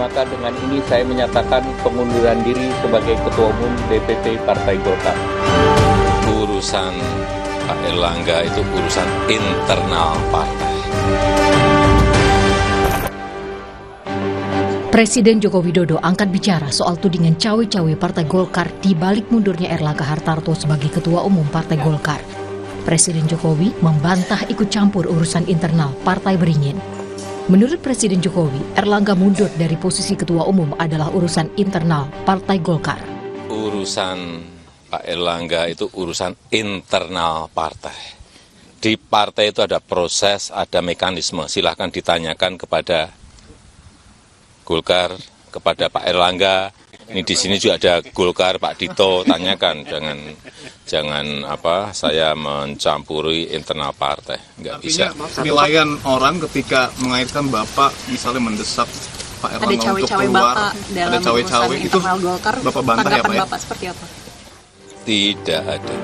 maka dengan ini saya menyatakan pengunduran diri sebagai Ketua Umum DPP Partai Golkar. Urusan Pak Erlangga itu urusan internal partai. Presiden Joko Widodo angkat bicara soal tudingan cawe-cawe Partai Golkar di balik mundurnya Erlangga Hartarto sebagai Ketua Umum Partai Golkar. Presiden Jokowi membantah ikut campur urusan internal Partai Beringin. Menurut Presiden Jokowi, Erlangga mundur dari posisi Ketua Umum adalah urusan internal Partai Golkar. Urusan Pak Erlangga itu urusan internal partai. Di partai itu ada proses, ada mekanisme. Silahkan ditanyakan kepada Golkar, kepada Pak Erlangga. Ini di sini juga ada Golkar, Pak Dito, tanyakan. Jangan saya mencampuri internal partai. Nggak bisa. Penilaian orang ketika mengaitkan Bapak misalnya mendesak Pak Erlangga untuk keluar, ada cawe-cawe itu Golkar, Bapak bantah ya Pak ya? Bapak seperti apa? Tidak ada.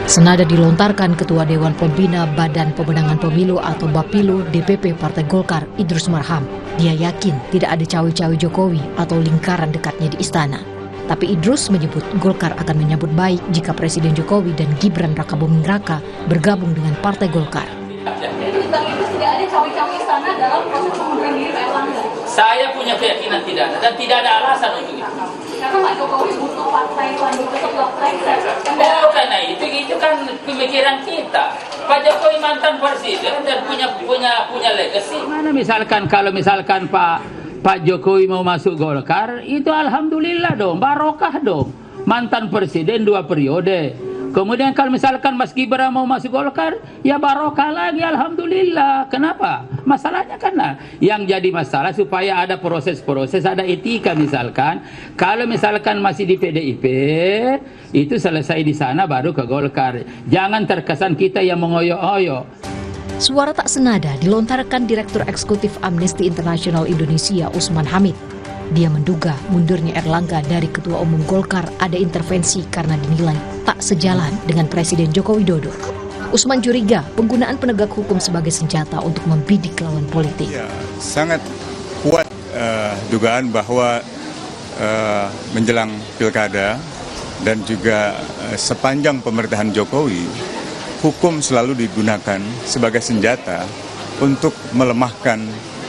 Senada dilontarkan Ketua Dewan Pembina Badan Pemenangan Pemilu atau Bapilu DPP Partai Golkar Idrus Marham. Dia yakin tidak ada cawe-cawe Jokowi atau lingkaran dekatnya di istana. Tapi Idrus menyebut Golkar akan menyambut baik jika Presiden Jokowi dan Gibran Rakabuming Raka bergabung dengan Partai Golkar. Jadi Bang Idrus tidak ada cawe-cawe istana dalam proses pengunduran diri Pak Erlangga? Saya punya keyakinan tidak ada dan tidak ada alasan untuk itu. Karena Pak Jokowi butuh partai lanjut untuk Pilpres. Oh, karena itu kan pemikiran kita. Pak Jokowi mantan presiden dan punya legacy. Mana kalau misalkan Pak Jokowi mau masuk Golkar, itu alhamdulillah dong, barokah dong. Mantan presiden 2 periode. Kemudian kalau misalkan Mas Gibran mau masuk Golkar, ya barokah lagi, alhamdulillah. Kenapa? Masalahnya karena yang jadi masalah supaya ada proses-proses, ada etika misalkan. Kalau misalkan masih di PDIP, itu selesai di sana baru ke Golkar. Jangan terkesan kita yang mengoyo-oyo. Suara tak senada dilontarkan Direktur Eksekutif Amnesty International Indonesia Usman Hamid. Dia menduga mundurnya Erlangga dari Ketua Umum Golkar ada intervensi karena dinilai tak sejalan dengan Presiden Joko Widodo. Usman curiga penggunaan penegak hukum sebagai senjata untuk membidik lawan politik. Ya, sangat kuat dugaan bahwa menjelang pilkada dan juga sepanjang pemerintahan Jokowi, hukum selalu digunakan sebagai senjata untuk melemahkan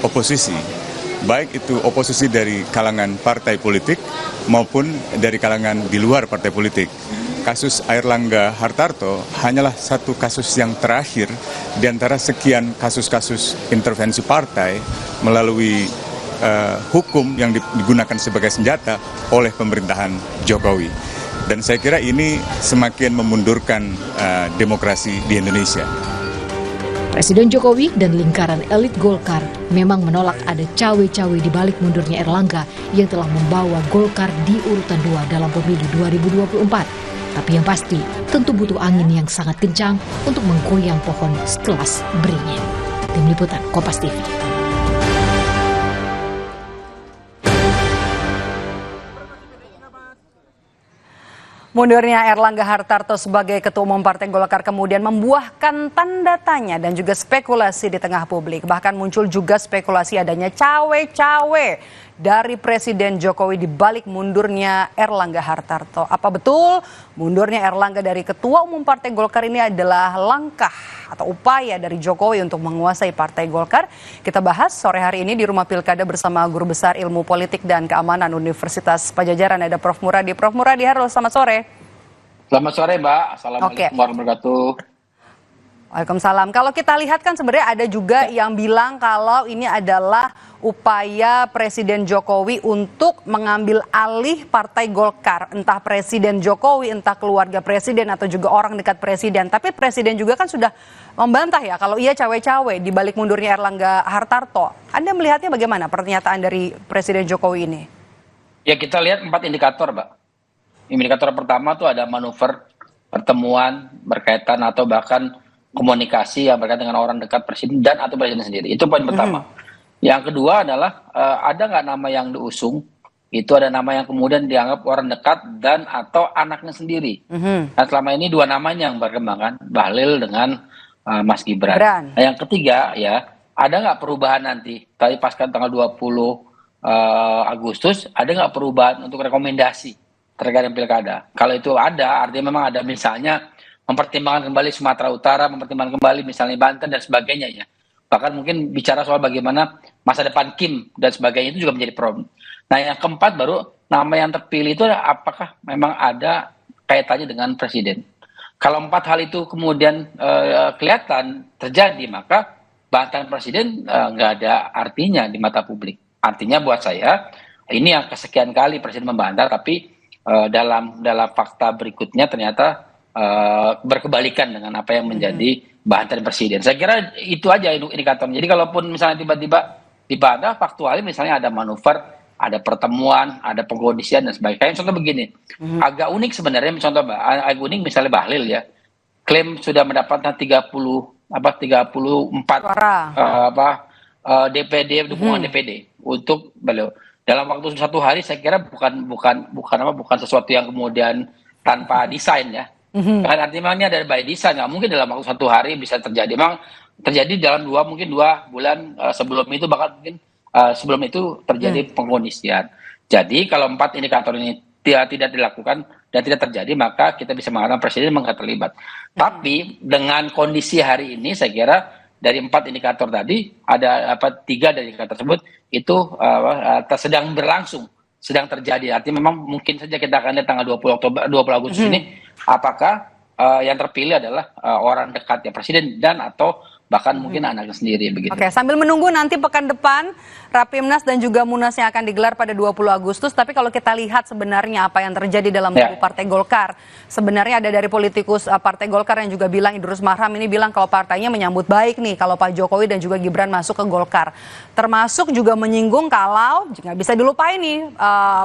oposisi. Baik itu oposisi dari kalangan partai politik maupun dari kalangan di luar partai politik. Kasus Erlangga Hartarto hanyalah satu kasus yang terakhir di antara sekian kasus-kasus intervensi partai melalui hukum yang digunakan sebagai senjata oleh pemerintahan Jokowi. Dan saya kira ini semakin memundurkan demokrasi di Indonesia. Presiden Jokowi dan lingkaran elit Golkar memang menolak ada cawe-cawe di balik mundurnya Erlangga yang telah membawa Golkar di urutan 2 dalam pemilu 2024. Tapi yang pasti, tentu butuh angin yang sangat kencang untuk menggoyang pohon sekelas beringin. Tim Liputan Kompas TV. Mundurnya Erlangga Hartarto sebagai Ketua Umum Partai Golkar kemudian membuahkan tanda tanya dan juga spekulasi di tengah publik. Bahkan muncul juga spekulasi adanya cawe-cawe dari Presiden Jokowi di balik mundurnya Erlangga Hartarto. Apa betul mundurnya Erlangga dari Ketua Umum Partai Golkar ini adalah langkah atau upaya dari Jokowi untuk menguasai Partai Golkar? Kita bahas sore hari ini di Rumah Pilkada bersama Guru Besar Ilmu Politik dan Keamanan Universitas Padjadjaran. Ada Prof. Muradi. Prof. Muradi, halo, selamat sore. Selamat sore, Mbak. Assalamualaikum warahmatullahi wabarakatuh. Waalaikumsalam. Kalau kita lihat kan sebenarnya ada juga yang bilang kalau ini adalah upaya Presiden Jokowi untuk mengambil alih Partai Golkar. Entah Presiden Jokowi, entah keluarga Presiden atau juga orang dekat Presiden. Tapi Presiden juga kan sudah membantah ya kalau ia cawe-cawe di balik mundurnya Erlangga Hartarto. Anda melihatnya bagaimana pernyataan dari Presiden Jokowi ini? Ya, kita lihat 4 indikator, Mbak. Indikator pertama tuh ada manuver, pertemuan berkaitan atau bahkan komunikasi yang berkaitan dengan orang dekat presiden dan atau presiden sendiri. Itu poin pertama. Yang kedua adalah ada nggak nama yang diusung, itu ada nama yang kemudian dianggap orang dekat dan atau anaknya sendiri. Nah, selama ini 2 namanya yang berkembang kan, Bahlil dengan Mas Gibran. Nah, yang ketiga ya, ada nggak perubahan nanti? Tadi pasca tanggal 20 Agustus, ada nggak perubahan untuk rekomendasi terkait dengan pilkada? Kalau itu ada, artinya memang ada misalnya mempertimbangkan kembali Sumatera Utara, mempertimbangkan kembali misalnya Banten dan sebagainya ya. Bahkan mungkin bicara soal bagaimana masa depan Kim dan sebagainya itu juga menjadi problem. Nah yang keempat baru nama yang terpilih itu apakah memang ada kaitannya dengan presiden. Kalau 4 hal itu kemudian kelihatan terjadi, maka bantahan presiden nggak ada artinya di mata publik. Artinya buat saya ini yang kesekian kali presiden membantah, tapi dalam fakta berikutnya ternyata berkebalikan dengan apa yang menjadi bantahan presiden. Saya kira itu aja indikatornya. Jadi kalaupun misalnya tiba-tiba dibantah, faktualnya misalnya ada manuver, ada pertemuan, ada pengkondisian dan sebagainya. Contoh begini, agak unik sebenarnya. Contoh agak unik misalnya Bahlil ya, klaim sudah mendapatkan 34 DPD dukungan DPD untuk beliau dalam waktu 1 hari. Saya kira bukan sesuatu yang kemudian tanpa desain ya. Kan artinya ini ada by design, nggak mungkin dalam waktu 1 hari bisa terjadi. Memang terjadi dalam mungkin 2 bulan sebelum itu, bahkan mungkin sebelum itu terjadi pengkondisian. Jadi kalau 4 indikator ini tidak dilakukan dan tidak terjadi, maka kita bisa mengatakan presiden nggak terlibat. Tapi dengan kondisi hari ini, saya kira dari 4 indikator tadi ada 3 dari indikator tersebut itu sedang berlangsung, sedang terjadi. Artinya memang mungkin saja kita akan lihat tanggal 20 Agustus ini apakah yang terpilih adalah orang dekatnya presiden dan atau bahkan mungkin anaknya sendiri begitu. Oke, sambil menunggu nanti pekan depan Rapimnas dan juga Munas yang akan digelar pada 20 Agustus, tapi kalau kita lihat sebenarnya apa yang terjadi dalam tubuh Partai Golkar, sebenarnya ada dari politikus Partai Golkar yang juga bilang, Idrus Marham ini bilang kalau partainya menyambut baik nih kalau Pak Jokowi dan juga Gibran masuk ke Golkar. Termasuk juga menyinggung kalau nggak bisa dilupain nih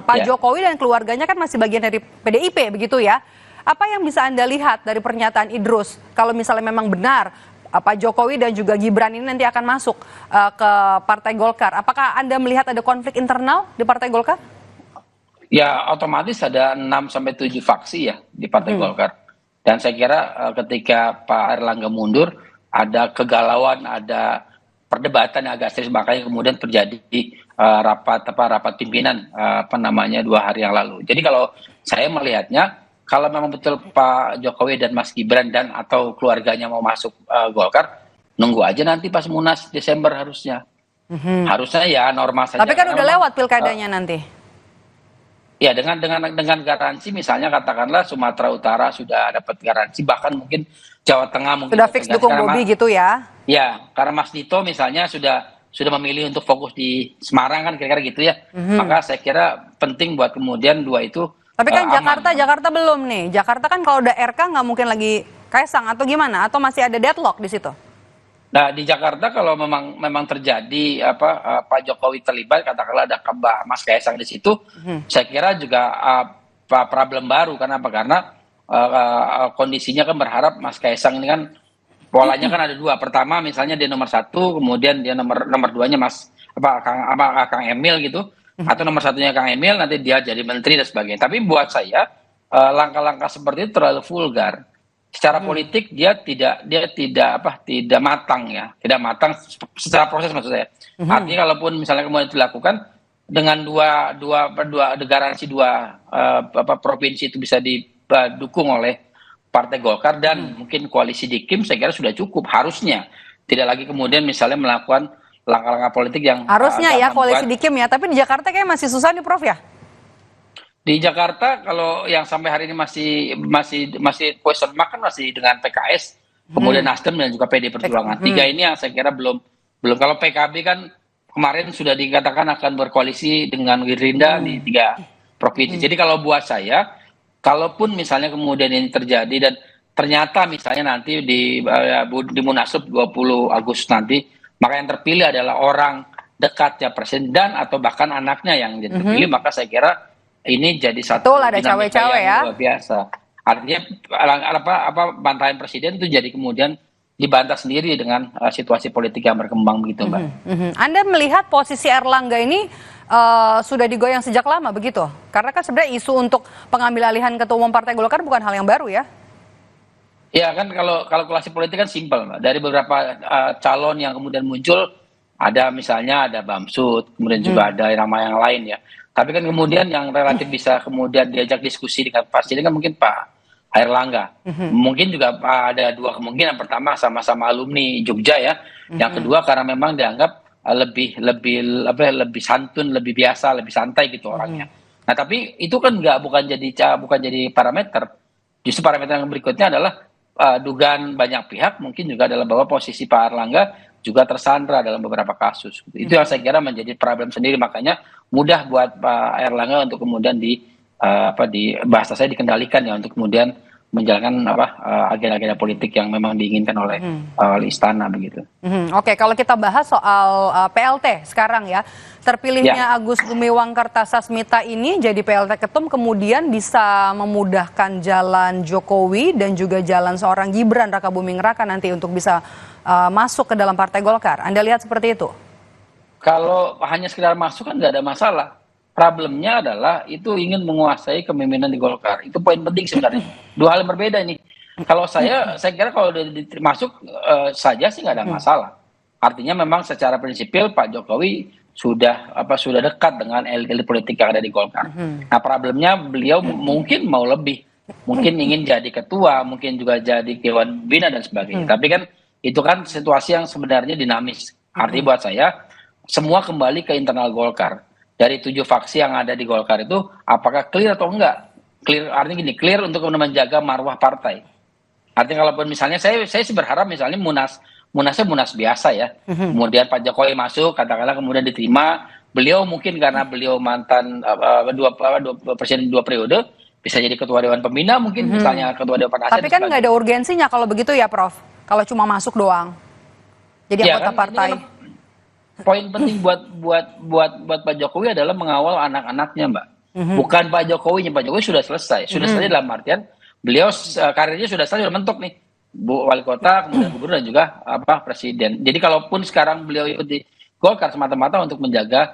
Pak Jokowi dan keluarganya kan masih bagian dari PDIP begitu ya. Apa yang bisa Anda lihat dari pernyataan Idrus kalau misalnya memang benar Pak Jokowi dan juga Gibran ini nanti akan masuk ke Partai Golkar? Apakah Anda melihat ada konflik internal di Partai Golkar? Ya, otomatis ada 6-7 faksi ya di Partai Golkar. Dan saya kira ketika Pak Erlangga mundur, ada kegalauan, ada perdebatan yang agak serius, makanya kemudian terjadi rapat pimpinan 2 hari yang lalu. Jadi kalau saya melihatnya, kalau memang betul Pak Jokowi dan Mas Gibran dan atau keluarganya mau masuk Golkar, nunggu aja nanti pas Munas Desember harusnya. Harusnya ya normal saja. Tapi kan udah lewat pilkadanya nanti. Ya dengan garansi, misalnya katakanlah Sumatera Utara sudah dapat garansi, bahkan mungkin Jawa Tengah mungkin sudah fix dukung Bobi gitu ya. Ya, karena Mas Dito misalnya sudah memilih untuk fokus di Semarang kan kira-kira gitu ya. Maka saya kira penting buat kemudian 2 itu. Tapi kan Jakarta belum nih. Jakarta kan kalau udah RK nggak mungkin lagi Kaisang atau gimana? Atau masih ada deadlock di situ? Nah di Jakarta kalau memang terjadi Pak Jokowi terlibat, katakanlah ada Mas Kaisang di situ, saya kira juga problem baru. Karena kondisinya kan berharap Mas Kaisang ini kan polanya kan ada 2. Pertama misalnya dia nomor 1, kemudian dia nomor 2-nya Kang Emil gitu. Atau nomor 1-nya Kang Emil, nanti dia jadi menteri dan sebagainya. Tapi buat saya langkah-langkah seperti itu terlalu vulgar. Secara politik dia tidak matang ya, tidak matang secara proses maksud saya. Artinya kalaupun misalnya kemudian dilakukan dengan dua garansi 2 provinsi itu bisa didukung oleh Partai Golkar dan mungkin koalisi di Kim, saya kira sudah cukup harusnya. Tidak lagi kemudian misalnya melakukan langkah-langkah politik yang harusnya ya koalisi di Kim ya, tapi di Jakarta kayak masih susah nih Prof ya. Di Jakarta kalau yang sampai hari ini masih question mark kan masih dengan PKS, kemudian Nasdem dan juga PD Perjuangan. 3 ini yang saya kira belum. Kalau PKB kan kemarin sudah dikatakan akan berkoalisi dengan Gerindra di 3 provinsi. Jadi kalau buat saya, kalaupun misalnya kemudian ini terjadi dan ternyata misalnya nanti di Munaslup 20 Agustus nanti, maka yang terpilih adalah orang dekatnya presiden dan atau bahkan anaknya yang terpilih, maka saya kira ini jadi satu dinamika yang luar biasa. Artinya bantahan presiden itu jadi kemudian dibantah sendiri dengan situasi politik yang berkembang begitu, Mbak. Anda melihat posisi Erlangga ini sudah digoyang sejak lama begitu? Karena kan sebenarnya isu untuk pengambil alihan ketua umum Partai Golkar bukan hal yang baru ya? Ya kan kalau kalkulasi politik kan simpel, Mbak. Dari beberapa calon yang kemudian muncul, ada misalnya ada Bamsud, kemudian juga ada nama yang lain ya. Tapi kan kemudian yang relatif bisa kemudian diajak diskusi dengan Presiden kan mungkin Pak Airlangga. Mungkin juga ada dua kemungkinan. Pertama sama-sama alumni Jogja ya. Yang kedua karena memang dianggap lebih santun, lebih biasa, lebih santai gitu orangnya. Nah tapi itu kan bukan jadi parameter. Justru parameter yang berikutnya adalah dugaan banyak pihak mungkin juga adalah bahwa posisi Pak Airlangga juga tersandra dalam beberapa kasus. Itu yang saya kira menjadi problem sendiri, makanya mudah buat Pak Airlangga untuk kemudian di bahasa saya dikendalikan ya untuk kemudian menjalankan agenda-agenda politik yang memang diinginkan oleh istana begitu. Oke, kalau kita bahas soal PLT sekarang ya, terpilihnya Agus Gumiwang Kartasasmita ini jadi PLT Ketum kemudian bisa memudahkan jalan Jokowi dan juga jalan seorang Gibran Rakabuming Raka nanti untuk bisa masuk ke dalam Partai Golkar. Anda lihat seperti itu? Kalau hanya sekedar masuk kan nggak ada masalah. Problemnya adalah itu ingin menguasai kepemimpinan di Golkar. Itu poin penting sebenarnya. Dua hal yang berbeda ini. Kalau saya kira kalau masuk saja sih nggak ada masalah. Artinya memang secara prinsipil Pak Jokowi sudah dekat dengan elit politik yang ada di Golkar. Nah problemnya beliau mungkin mau lebih, mungkin ingin jadi ketua, mungkin juga jadi Dewan Pembina dan sebagainya. Tapi kan itu kan situasi yang sebenarnya dinamis. Artinya buat saya semua kembali ke internal Golkar. Dari 7 faksi yang ada di Golkar itu, apakah clear atau enggak? Clear, artinya gini, clear untuk menjaga marwah partai. Artinya kalaupun misalnya, saya sih berharap misalnya Munasnya Munas biasa ya. Kemudian Pak Jokowi masuk, katakanlah kemudian diterima. Beliau mungkin karena beliau mantan presiden 2 periode, bisa jadi ketua Dewan Pembina, mungkin misalnya ketua Dewan Penasihat. Tapi kan nggak ada urgensinya kalau begitu ya Prof? Kalau cuma masuk doang. Jadi anggota partai. Poin penting buat Pak Jokowi adalah mengawal anak-anaknya, Mbak. Bukan Pak Jokowinya. Pak Jokowi sudah selesai. Sudah selesai dalam artian beliau karirnya sudah selesai, sudah mentok nih. Wali kota, kemudian gubernur dan juga presiden. Jadi kalaupun sekarang beliau ikut di Golkar semata-mata untuk menjaga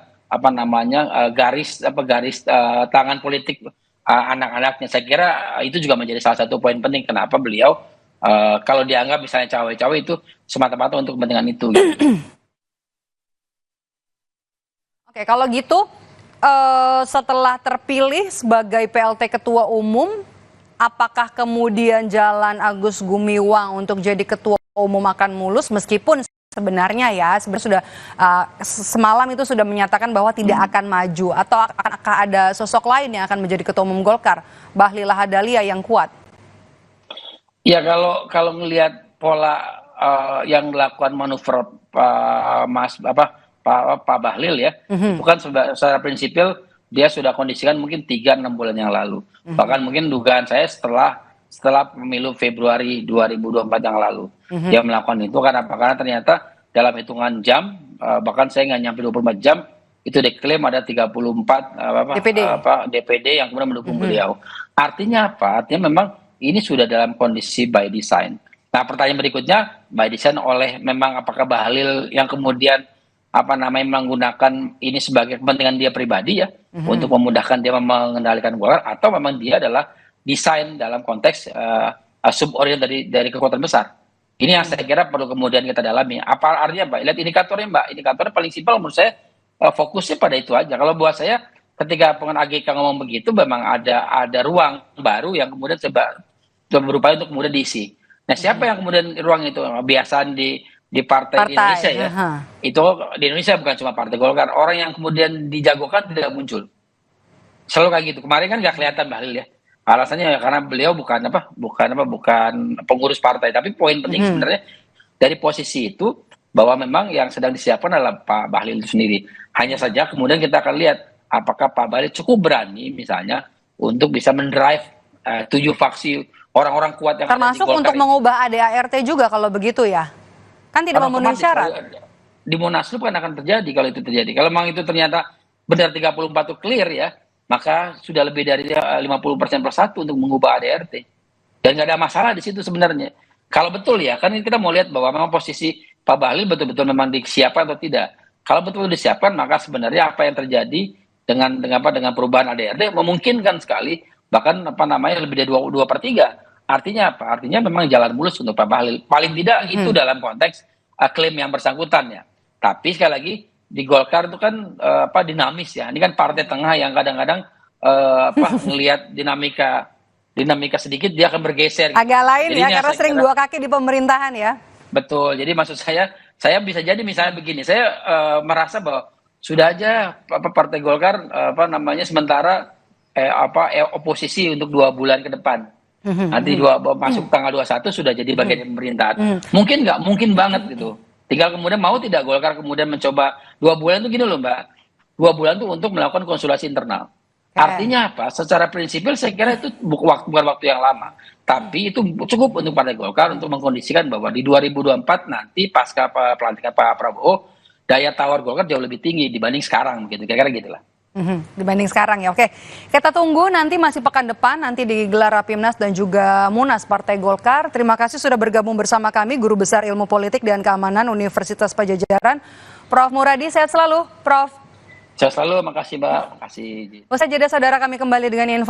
garis tangan politik anak-anaknya. Saya kira itu juga menjadi salah satu poin penting kenapa beliau kalau dianggap misalnya cawe-cawe itu semata-mata untuk kepentingan itu. Gitu. Oke, kalau gitu setelah terpilih sebagai PLT Ketua Umum, apakah kemudian jalan Agus Gumiwang untuk jadi Ketua Umum akan mulus meskipun sebenarnya sudah semalam itu sudah menyatakan bahwa tidak akan maju atau akan ada sosok lain yang akan menjadi Ketua Umum Golkar, Bahlil Lahadalia yang kuat? Ya kalau melihat pola yang dilakukan manuver Pak Bahlil ya, bukan secara prinsipil dia sudah kondisikan mungkin 3-6 bulan yang lalu. Bahkan mungkin dugaan saya setelah pemilu Februari 2024 yang lalu. Dia melakukan itu karena ternyata dalam hitungan jam, bahkan saya nggak nyampe 24 jam, itu diklaim ada 34 DPD yang kemudian mendukung beliau. Artinya apa? Artinya memang ini sudah dalam kondisi by design. Nah pertanyaan berikutnya, by design oleh memang apakah Bahlil yang kemudian menggunakan ini sebagai kepentingan dia pribadi ya, untuk memudahkan dia mengendalikan Golkar, atau memang dia adalah desain dalam konteks subordinat dari kekuatan besar. Ini yang saya kira perlu kemudian kita dalami. Apa artinya Mbak? Lihat indikatornya Mbak. Indikatornya paling simpel menurut saya, fokusnya pada itu aja. Kalau buat saya ketika pengen AGK ngomong begitu, memang ada ruang baru yang kemudian coba berupaya untuk kemudian diisi. Nah siapa yang kemudian ruang itu? Kebiasaan di partai di Indonesia ya, itu di Indonesia bukan cuma partai Golkar, orang yang kemudian dijagokan tidak muncul, selalu kayak gitu. Kemarin kan nggak kelihatan Bahlil ya, alasannya ya karena beliau bukan pengurus partai. Tapi poin penting sebenarnya dari posisi itu bahwa memang yang sedang disiapkan adalah Pak Bahlil itu sendiri. Hanya saja kemudian kita akan lihat apakah Pak Bahlil cukup berani misalnya untuk bisa mendrive 7 faksi orang-orang kuat yang termasuk ada di Golkar untuk mengubah ADART juga kalau begitu ya. Kan tidak memenuhi syarat. Di Munaslup kan akan terjadi kalau itu terjadi. Kalau memang itu ternyata benar 34 itu clear ya, maka sudah lebih dari 50% plus 1 untuk mengubah ADRT. Dan nggak ada masalah di situ sebenarnya. Kalau betul ya, kan kita mau lihat bahwa memang posisi Pak Bahlil betul-betul memang disiapkan atau tidak. Kalau betul disiapkan, maka sebenarnya apa yang terjadi dengan perubahan ADRT memungkinkan sekali, bahkan lebih dari 2/3. Artinya apa? Artinya memang jalan mulus untuk Pak Bahlil. Paling tidak itu dalam konteks klaim yang bersangkutan ya. Tapi sekali lagi di Golkar itu kan dinamis ya. Ini kan partai tengah yang kadang-kadang ngelihat dinamika sedikit dia akan bergeser. Agak lain Jadi ya, karena sering dua kaki di pemerintahan ya. Betul. Jadi maksud saya bisa jadi misalnya begini. Saya merasa bahwa sudah aja Partai Golkar sementara oposisi untuk 2 bulan ke depan. Nanti masuk tanggal 21 sudah jadi bagian pemerintahan. Mungkin nggak? Mungkin banget gitu. Tinggal kemudian mau tidak Golkar kemudian mencoba 2 bulan itu gini loh Mbak. 2 bulan itu untuk melakukan konsultasi internal. Artinya apa? Secara prinsipil saya kira itu bukan waktu yang lama. Tapi itu cukup untuk Partai Golkar untuk mengkondisikan bahwa di 2024 nanti pasca pelantikan Pak Prabowo, daya tawar Golkar jauh lebih tinggi dibanding sekarang gitu. Kira-kira gitulah. Dibanding sekarang ya. Oke, kita tunggu nanti masih pekan depan nanti digelar Rapimnas dan juga Munas Partai Golkar. Terima kasih sudah bergabung bersama kami Guru Besar Ilmu Politik dan Keamanan Universitas Padjadjaran, Prof. Muradi. Sehat selalu, Prof. Sehat selalu, makasih Mbak. Makasih. Usai jeda saudara, kami kembali dengan informasi